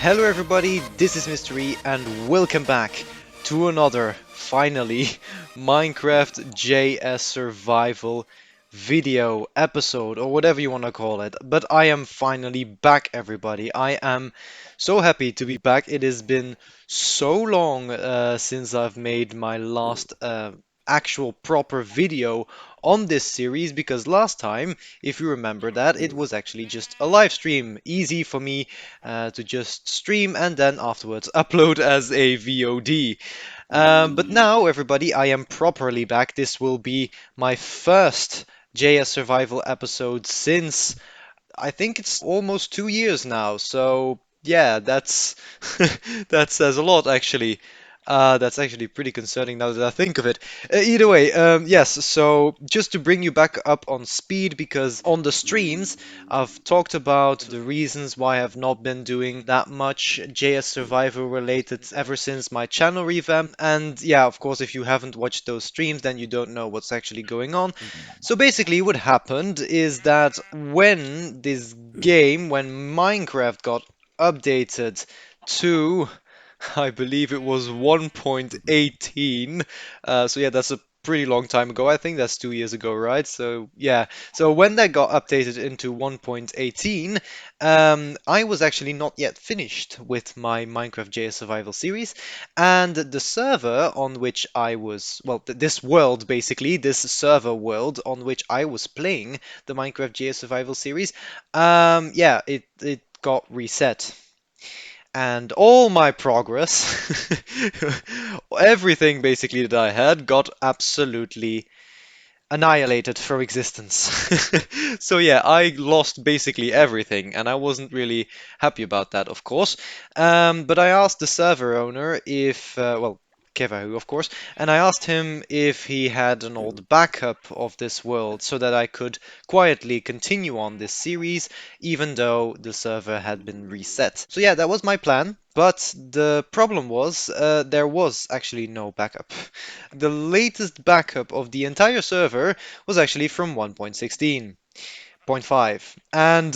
Hello everybody, this is Mystery and welcome back to another, finally, Minecraft JS Survival video episode or whatever you want to call it. But I am finally back everybody. I am so happy to be back. It has been so long since I've made my last actual proper video on this series because last time, if you remember that, it was actually just a live stream. Easy for me to just stream and then afterwards upload as a VOD. But now, everybody, I am properly back. This will be my first JS Survival episode since I think it's almost 2 years now. So yeah, that's that says a lot actually. That's actually pretty concerning now that I think of it. Either way, yes, so just to bring you back up on speed, because on the streams I've talked about the reasons why I've not been doing that much JS Survival related ever since my channel revamp. And yeah, of course, if you haven't watched those streams, then you don't know what's actually going on. So basically, what happened is that when Minecraft got updated to I believe it was 1.18. So yeah, that's a pretty long time ago. I think that's 2 years ago, right? So yeah. So when that got updated into 1.18, I was actually not yet finished with my Minecraft JS Survival series, and the server on which I was, well, this world basically, this server world on which I was playing the Minecraft JS Survival series, yeah, it got reset and all my progress, everything basically that I had, got absolutely annihilated from existence. So yeah, I lost basically everything, and I wasn't really happy about that, of course. But I asked the server owner if, well, Kevahu, of course, and I asked him if he had an old backup of this world so that I could quietly continue on this series, even though the server had been reset. So yeah, that was my plan. But the problem was there was actually no backup. The latest backup of the entire server was actually from 1.16.5. And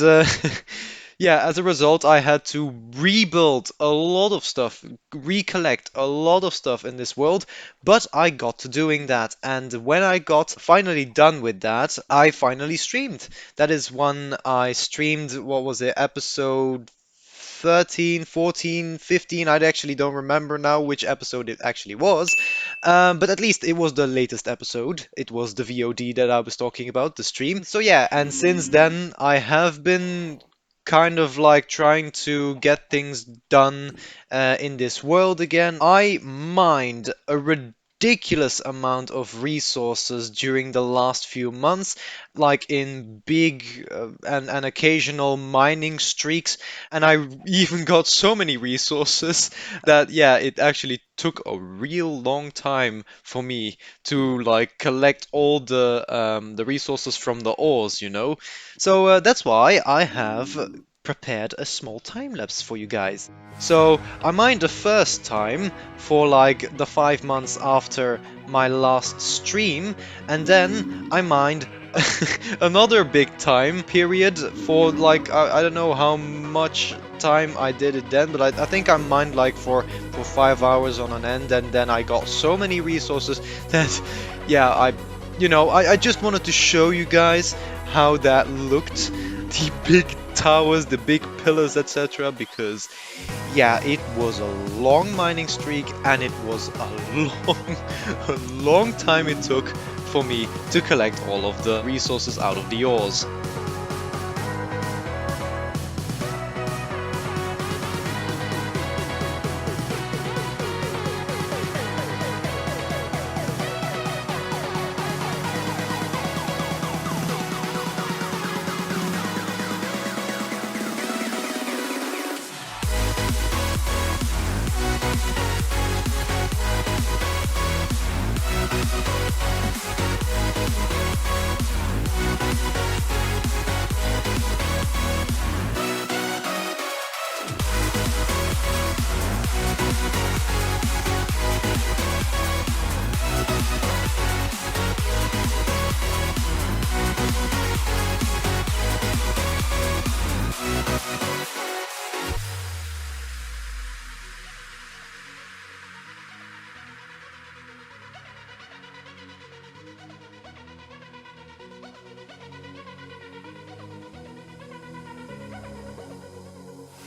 yeah, as a result, I had to rebuild a lot of stuff, recollect a lot of stuff in this world, but I got to doing that. And when I got finally done with that, I finally streamed. That is when I streamed, what was it, episode 13, 14, 15. I actually don't remember now which episode it actually was. But at least it was the latest episode. It was the VOD that I was talking about, the stream. So yeah, and since then I have been kind of like trying to get things done in this world again. I mined a ridiculous amount of resources during the last few months, like in big and occasional mining streaks, and I even got so many resources that yeah, it actually took a real long time for me to like collect all the resources from the ores, you know. So that's why I have prepared a small time lapse for you guys. So I mined the first time for like the 5 months after my last stream, and then I mined another big time period for like I don't know how much time I did it then, but I think I mined like for 5 hours on an end, and then I got so many resources that yeah, I just wanted to show you guys how that looked, the big towers, the big pillars, etc. Because yeah, it was a long mining streak, and it was a long time it took for me to collect all of the resources out of the ores.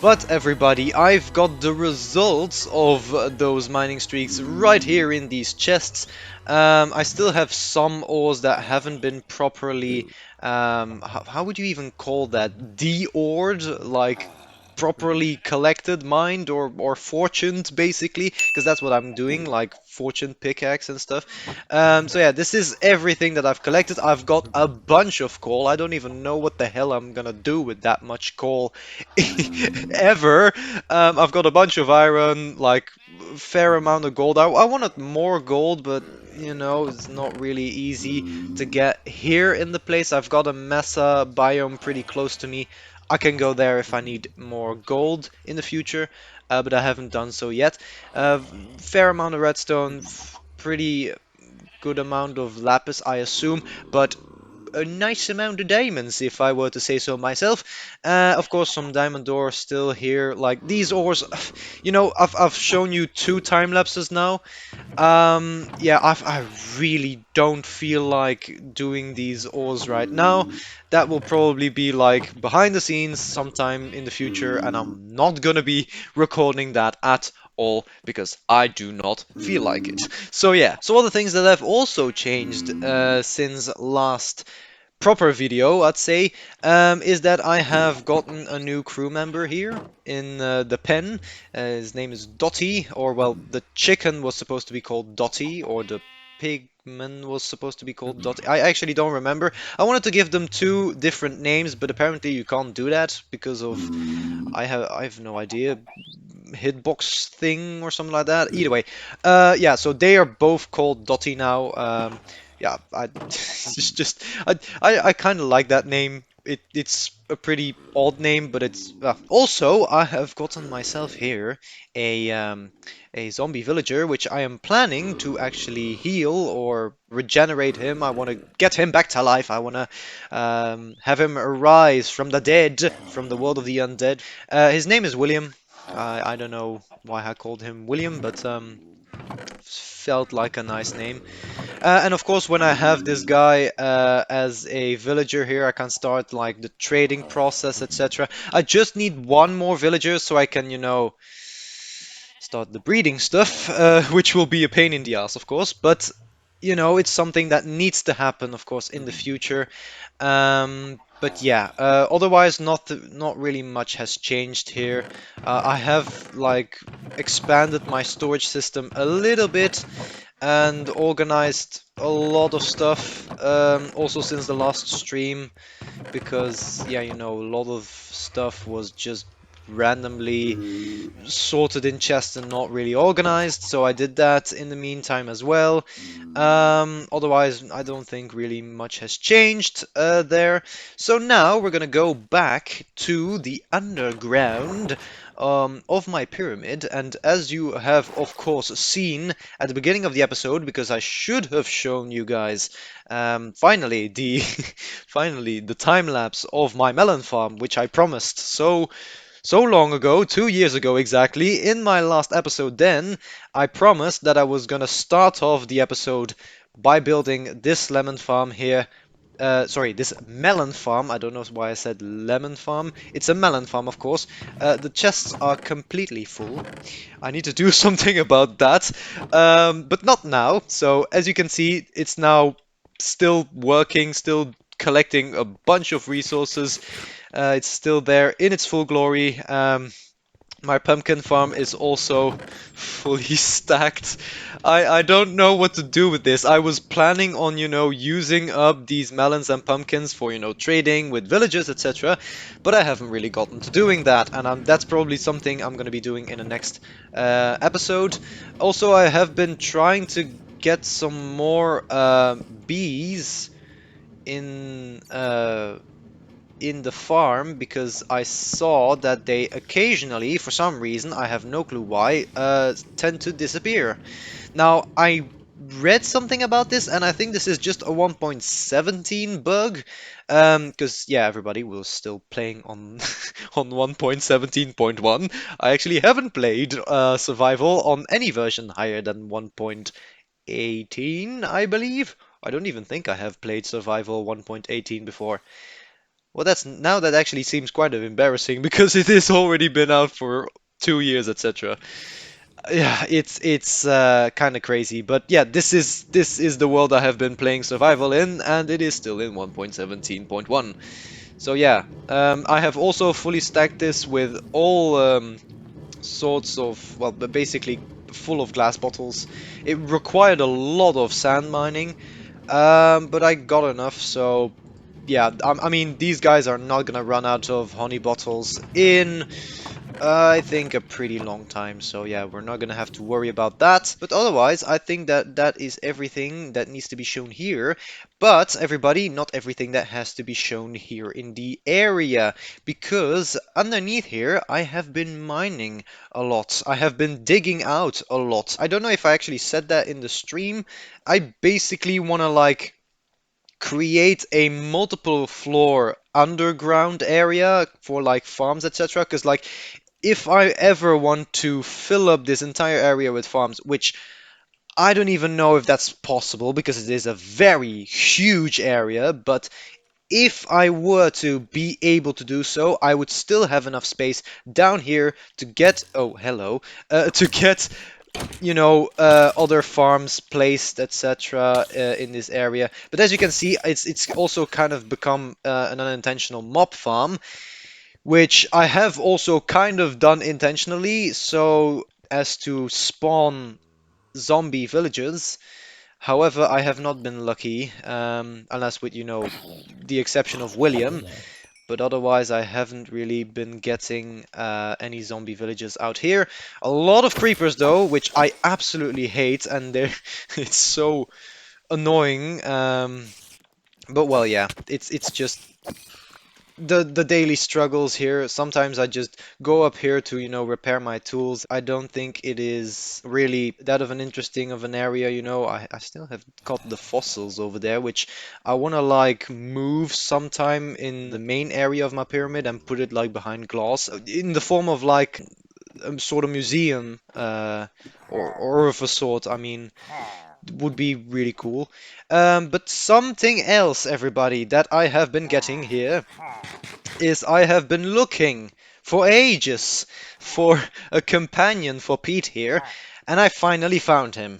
But everybody, I've got the results of those mining streaks right here in these chests. I still have some ores that haven't been properly, how would you even call that? De-ored, like properly collected, mined, or fortuned, basically, because that's what I'm doing, like fortune pickaxe and stuff. So yeah, this is everything that I've collected. I've got a bunch of coal. I don't even know what the hell I'm gonna do with that much coal ever. I've got a bunch of iron, like fair amount of gold. I wanted more gold, but you know, it's not really easy to get here in the place. I've got a mesa biome pretty close to me. I can go there if I need more gold in the future, but I haven't done so yet. Fair amount of redstone, pretty good amount of lapis, I assume, but a nice amount of diamonds, if I were to say so myself. Of course, some diamond ore still here. Like these ores, you know, I've shown you two time lapses now. Yeah, I really don't feel like doing these ores right now. That will probably be like behind the scenes sometime in the future, and I'm not gonna be recording that at all because I do not feel like it. So yeah, so other things that have also changed since last proper video, I'd say, is that I have gotten a new crew member here in the pen. His name is Dotty, or well, the chicken was supposed to be called Dotty, or the pigman was supposed to be called Dotty. I actually don't remember. I wanted to give them two different names, but apparently you can't do that because of I have no idea, hitbox thing or something like that. Either way, yeah, so they are both called Dotty now. Yeah, it's just I kind of like that name. It's a pretty odd name, but it's also I have gotten myself here a zombie villager, which I am planning to actually heal or regenerate him. I want to get him back to life. I want to have him arise from the dead, from the world of the undead. His name is William. I don't know why I called him William, but felt like a nice name. And of course, when I have this guy as a villager here, I can start like the trading process, etc. I just need one more villager so I can, you know, start the breeding stuff, which will be a pain in the ass, of course. But you know, it's something that needs to happen, of course, in the future. But yeah, otherwise, not really much has changed here. I have like expanded my storage system a little bit and organized a lot of stuff. Also since the last stream, because yeah, you know, a lot of stuff was just randomly sorted in chests and not really organized, so I did that in the meantime as well. Otherwise, I don't think really much has changed there. So now we're gonna go back to the underground of my pyramid, and as you have of course seen at the beginning of the episode, because I should have shown you guys finally the finally the time lapse of my melon farm, which I promised so long ago, 2 years ago exactly, in my last episode then, I promised that I was gonna start off the episode by building this lemon farm here. Sorry, this melon farm. I don't know why I said lemon farm. It's a melon farm, of course. The chests are completely full. I need to do something about that, but not now. So as you can see, it's now still working, still collecting a bunch of resources. It's still there in its full glory. My pumpkin farm is also fully stacked. I don't know what to do with this. I was planning on, you know, using up these melons and pumpkins for, you know, trading with villagers, etc. But I haven't really gotten to doing that, and that's probably something I'm going to be doing in the next episode. Also, I have been trying to get some more bees in in the farm because I saw that they occasionally, for some reason, I have no clue why, tend to disappear. Now, I read something about this, and I think this is just a 1.17 bug, because yeah, everybody was still playing on on 1.17.1. I actually haven't played Survival on any version higher than 1.18, I believe. I don't even think I have played Survival 1.18 before. Well, that's now that actually seems quite of embarrassing because it has already been out for 2 years, etc. Yeah, it's kind of crazy, but yeah, this is the world I have been playing survival in, and it is still in 1.17.1. So yeah, I have also fully stacked this with all sorts of, well, basically full of glass bottles. It required a lot of sand mining, but I got enough, so yeah, I mean, these guys are not gonna run out of honey bottles in I think a pretty long time, so yeah, we're not gonna have to worry about that. But otherwise, I think that that is everything that needs to be shown here. But everybody, not everything that has to be shown here in the area, because underneath here, I have been mining a lot. I have been digging out a lot. I don't know if I actually said that in the stream. I basically want to like create a multiple floor underground area for like farms, etc. Because like if I ever want to fill up this entire area with farms, which I don't even know if that's possible because it is a very huge area, but if I were to be able to do so, I would still have enough space down here to get, oh, hello, to get, other farms placed, etc., in this area. But as you can see, it's also kind of become an unintentional mob farm, which I have also kind of done intentionally, so as to spawn zombie villagers. However, I have not been lucky, unless with, the exception of William, but otherwise I haven't really been getting any zombie villagers out here. A lot of creepers though, which I absolutely hate, and they're it's so annoying. But well, yeah, it's just the daily struggles here. Sometimes I just go up here to, repair my tools. I don't think it is really that of an interesting of an area. I still have got the fossils over there, which I want to like move sometime in the main area of my pyramid and put it like behind glass in the form of like a sort of museum, or of a sort. I mean, would be really cool. But something else, everybody, that I have been getting here is I have been looking for ages for a companion for Pete here, and I finally found him.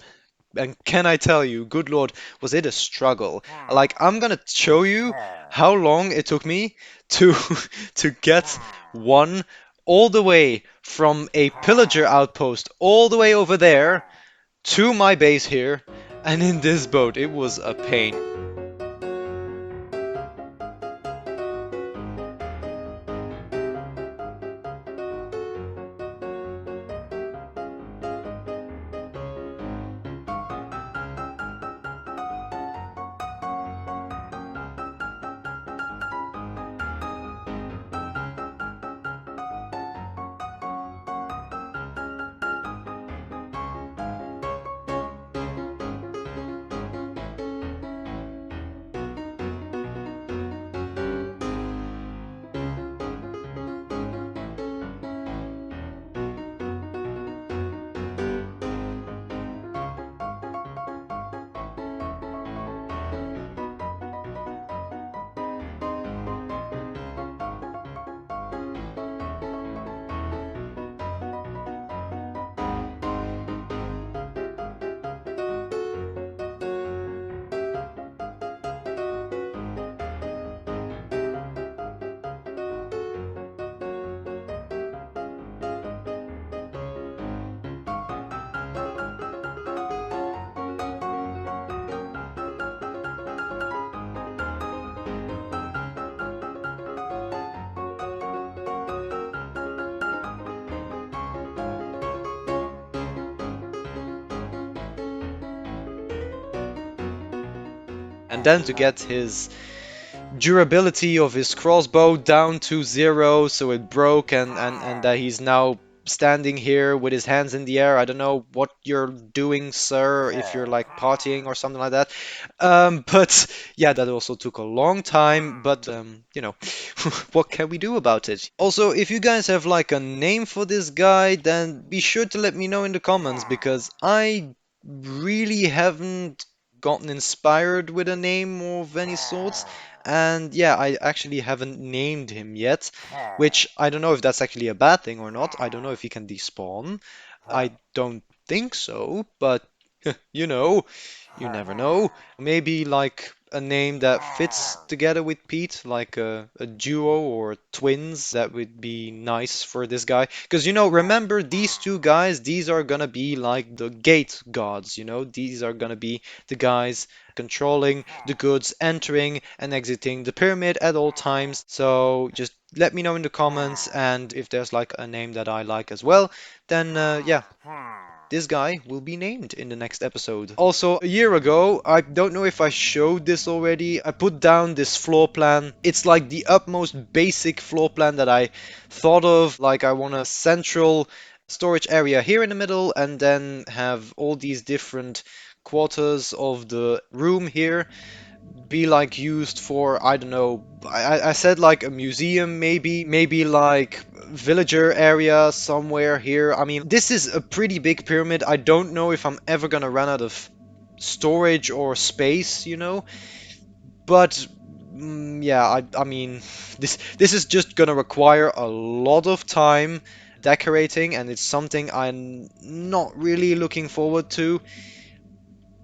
And can I tell you, good Lord, was it a struggle? Like, I'm gonna show you how long it took me to to get one all the way from a pillager outpost all the way over there to my base here, and in this boat. It was a pain. And then to get his durability of his crossbow down to 0, so it broke, and that he's now standing here with his hands in the air. I don't know what you're doing, sir, if you're like partying or something like that. But yeah, that also took a long time, but what can we do about it? Also, if you guys have like a name for this guy, then be sure to let me know in the comments, because I really haven't gotten inspired with a name of any sorts. And yeah, I actually haven't named him yet, which I don't know if that's actually a bad thing or not. I don't know if he can despawn. I don't think so, but you know, you never know. Maybe like a name that fits together with Pete, like a duo or twins, that would be nice for this guy. Because, remember these two guys, these are gonna be like the gate gods, these are gonna be the guys controlling the goods entering and exiting the pyramid at all times. So just let me know in the comments, and if there's like a name that I like as well, then yeah, this guy will be named in the next episode. Also, a year ago, I don't know if I showed this already, I put down this floor plan. It's like the utmost basic floor plan that I thought of. Like, I want a central storage area here in the middle, and then have all these different quarters of the room here be like used for, I don't know, I said like a museum, maybe like villager area somewhere here. I mean, this is a pretty big pyramid. I don't know if I'm ever gonna run out of storage or space, but yeah, I mean, this is just gonna require a lot of time decorating, and it's something I'm not really looking forward to.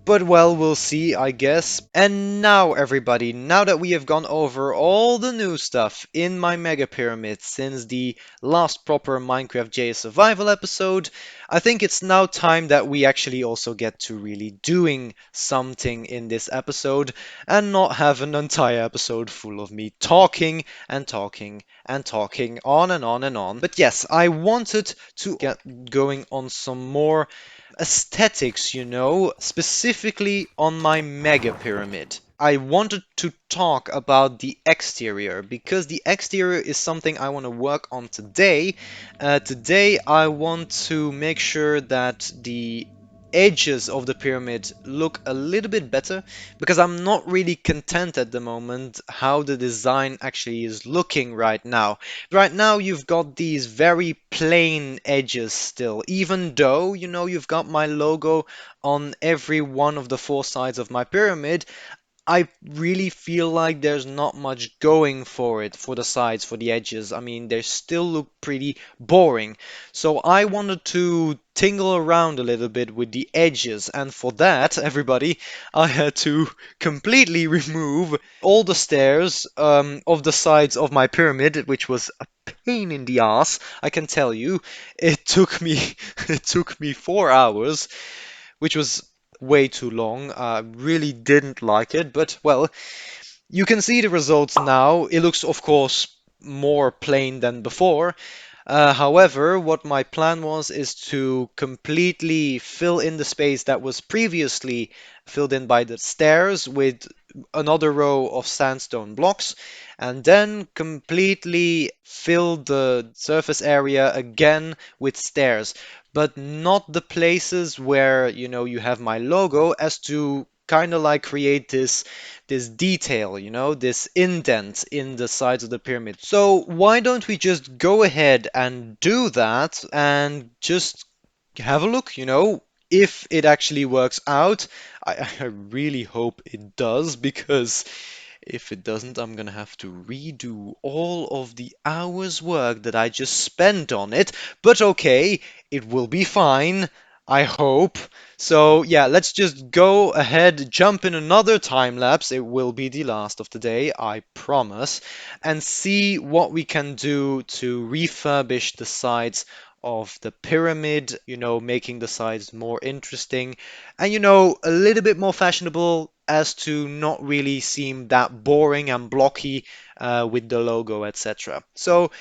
But well, we'll see, I guess. And now, everybody, now that we have gone over all the new stuff in my Mega Pyramid since the last proper Minecraft JS Survival episode, I think it's now time that we actually also get to really doing something in this episode and not have an entire episode full of me talking and talking and talking on and on and on. But yes, I wanted to get going on some more aesthetics, specifically on my mega pyramid. I wanted to talk about the exterior because the exterior is something I want to work on today. Today, I want to make sure that the edges of the pyramid look a little bit better because I'm not really content at the moment how the design actually is looking right now. Right now you've got these very plain edges still, even though you've got my logo on every one of the four sides of my pyramid. I really feel like there's not much going for it, for the sides, for the edges. I mean, they still look pretty boring. So I wanted to tingle around a little bit with the edges, and for that, everybody, I had to completely remove all the stairs of the sides of my pyramid, which was a pain in the ass, I can tell you. It took me it took me 4 hours, which was way too long. I really didn't like it, but well, you can see the results now. It looks, of course, more plain than before. However, what my plan was is to completely fill in the space that was previously filled in by the stairs with another row of sandstone blocks, and then completely fill the surface area again with stairs, but not the places where you have my logo, as to kind of like create this detail, this indent in the sides of the pyramid. So why don't we just go ahead and do that and just have a look, if it actually works out. I really hope it does, because if it doesn't, I'm gonna have to redo all of the hours work that I just spent on it. But okay, it will be fine, I hope. So yeah, let's just go ahead, jump in another time lapse. It will be the last of the day, I promise, and see what we can do to refurbish the sides of the pyramid, making the sides more interesting and, a little bit more fashionable, as to not really seem that boring and blocky with the logo, etc. So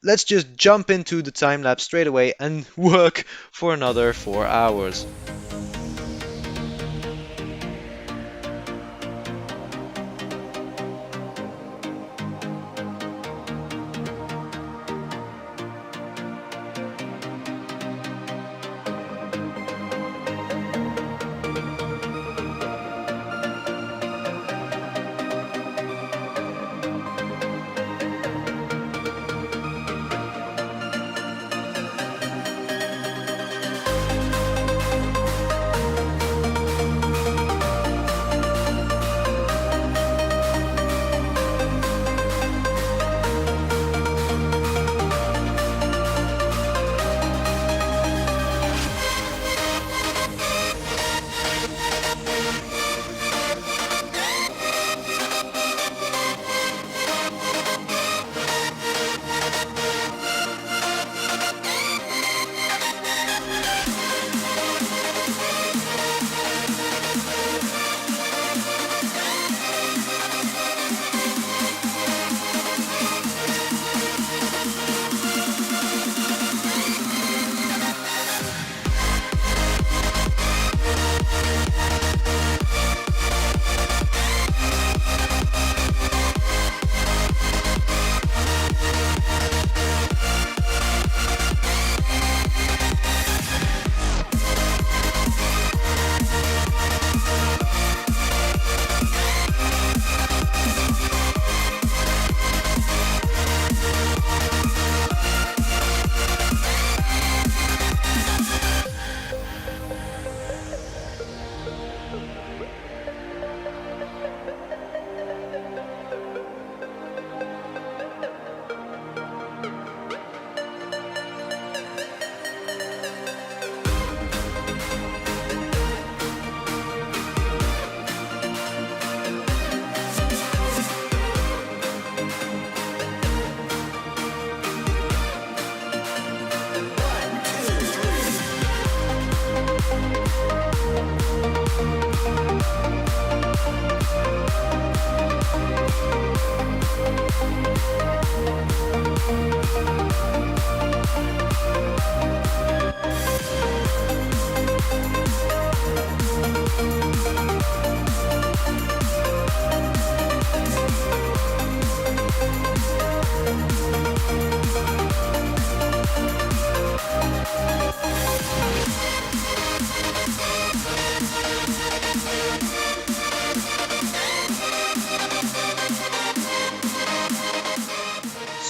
let's just jump into the time lapse straight away and work for another 4 hours.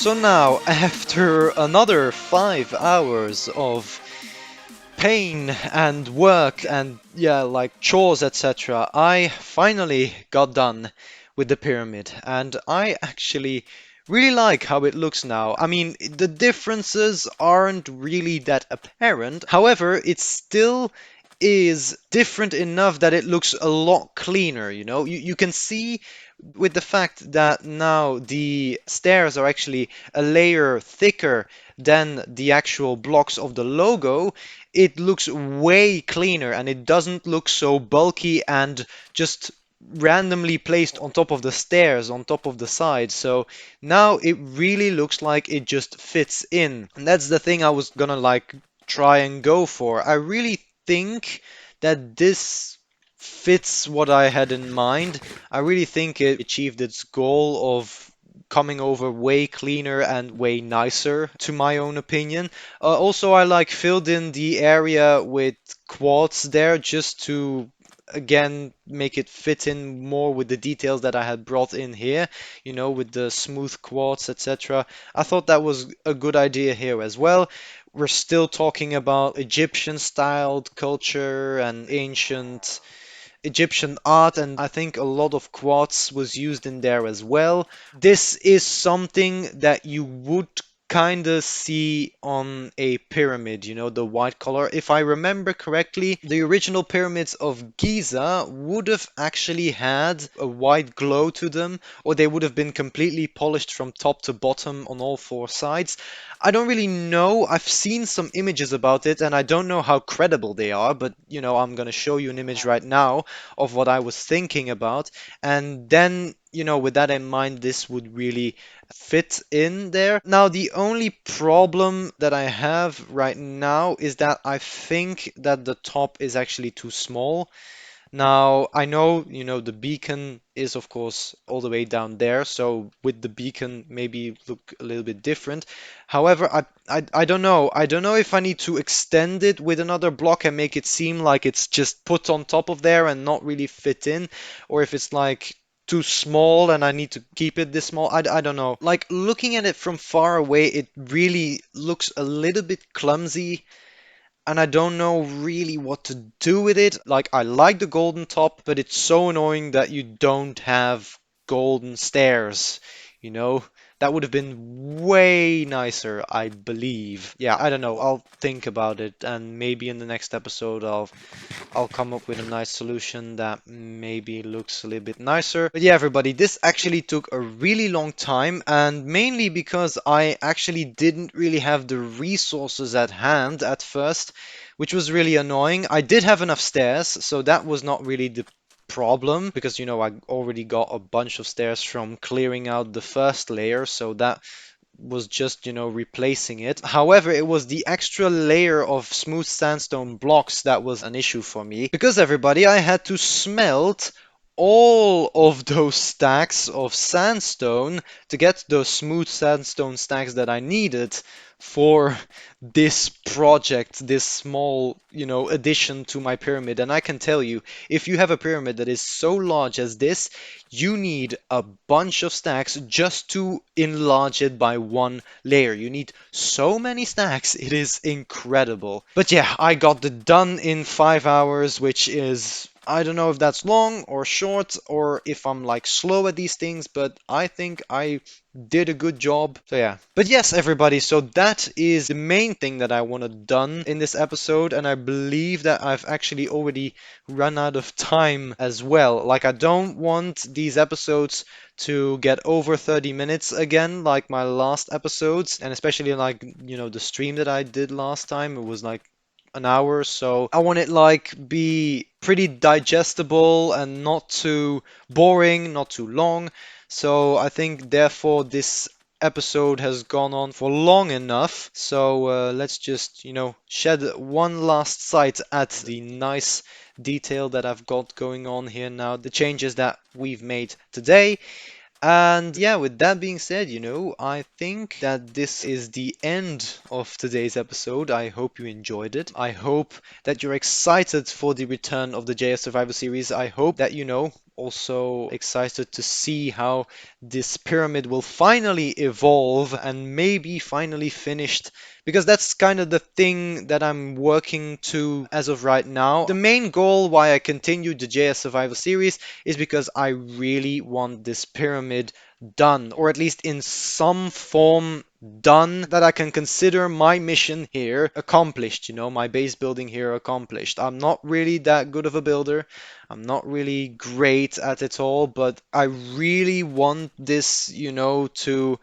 So now, after another 5 hours of pain and work and yeah, like chores, etc., I finally got done with the pyramid, and I actually really like how it looks now. I mean, the differences aren't really that apparent. However, it still is different enough that it looks a lot cleaner, you know? You can see with the fact that now the stairs are actually a layer thicker than the actual blocks of the logo, it looks way cleaner and it doesn't look so bulky and just randomly placed on top of the stairs, on top of the side. So now it really looks like it just fits in. And that's the thing I was gonna like try and go for. I really think that this fits what I had in mind. I really think it achieved its goal of coming over way cleaner and way nicer, to my own opinion. Also, I like filled in the area with quartz there just to again make it fit in more with the details that I had brought in here, you know, with the smooth quartz, etc. I thought that was a good idea here as well. We're still talking about Egyptian styled culture and ancient Egyptian art, and I think a lot of quartz was used in there as well. This is something that you would kind of see on a pyramid, you know, the white color. If I remember correctly, the original pyramids of Giza would have actually had a white glow to them, or they would have been completely polished from top to bottom on all four sides. I don't really know. I've seen some images about it, and I don't know how credible they are, but you know, I'm gonna show you an image right now of what I was thinking about. And then, you know, with that in mind, this would really fit in there. Now, the only problem that I have right now is that I think that the top is actually too small. Now, I know, you know, the beacon is of course all the way down there, so with the beacon maybe look a little bit different. However, I don't know. I don't know if I need to extend it with another block and make it seem like it's just put on top of there and not really fit in, or if it's like too small and I need to keep it this small. I don't know. Like looking at it from far away, it really looks a little bit clumsy and I don't know really what to do with it. Like, I like the golden top, but it's so annoying that you don't have golden stairs, you know? That would have been way nicer, I believe. Yeah, I don't know. I'll think about it, and maybe in the next episode I'll come up with a nice solution that maybe looks a little bit nicer. But yeah, everybody, this actually took a really long time, and mainly because I actually didn't really have the resources at hand at first, which was really annoying. I did have enough stairs, so that was not really the problem because you know I already got a bunch of stairs from clearing out the first layer, so that was just, you know, replacing it. However, it was the extra layer of smooth sandstone blocks that was an issue for me. Because everybody, I had to smelt all of those stacks of sandstone to get those smooth sandstone stacks that I needed for this project, this small, you know, addition to my pyramid. And I can tell you, if you have a pyramid that is so large as this, you need a bunch of stacks just to enlarge it by one layer. You need so many stacks, it is incredible. But yeah, I got it done in 5 hours, which is, I don't know if that's long or short or if I'm like slow at these things, but I think I did a good job. So yeah. But yes, everybody, so that is the main thing that I wanted done in this episode, and I believe that I've actually already run out of time as well. Like, I don't want these episodes to get over 30 minutes again, like my last episodes, and especially like, you know, the stream that I did last time, it was like an hour, so I want it like be pretty digestible and not too boring, not too long. So I think therefore this episode has gone on for long enough. So let's just, you know, shed one last sight at the nice detail that I've got going on here now, the changes that we've made today. And yeah, with that being said, you know, I think that this is the end of today's episode. I hope you enjoyed it. I hope that you're excited for the return of the JS Survivor series. I hope that, you know, also excited to see how this pyramid will finally evolve and maybe finally finished, because that's kind of the thing that I'm working to as of right now. The main goal why I continued the JS Survival series is because I really want this pyramid done, or at least in some form done, that I can consider my mission here accomplished, my base building here accomplished. I'm not really that good of a builder. I'm not really great at it all, but I really want this, to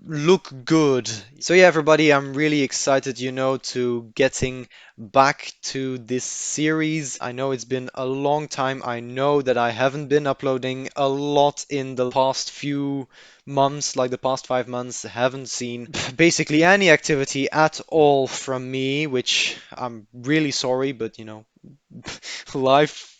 look good. So yeah, everybody, I'm really excited, to getting back to this series. I know it's been a long time. I know that I haven't been uploading a lot in the past few months, like the past 5 months. Haven't seen basically any activity at all from me, which I'm really sorry, but life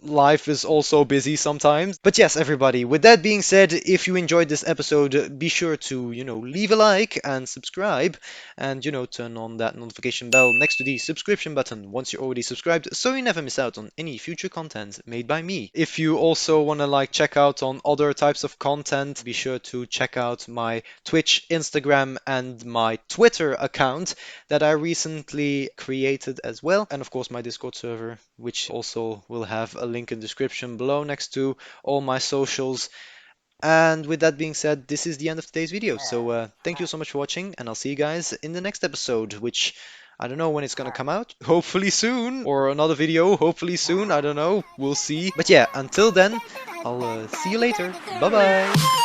life is also busy sometimes. But yes, everybody, with that being said, if you enjoyed this episode, be sure to, leave a like and subscribe and, turn on that notification bell next to the subscription button once you're already subscribed so you never miss out on any future content made by me. If you also want to check out on other types of content, be sure to check out my Twitch, Instagram, and my Twitter account that I recently created as well. And of course, my Discord server, which also will have a link in description below next to all my socials. And with that being said, this is the end of today's video. So thank you so much for watching, and I'll see you guys in the next episode, which I don't know when it's gonna come out. Hopefully soon, or another video. Hopefully soon. I don't know. We'll see. But yeah, until then, I'll see you later. Bye bye.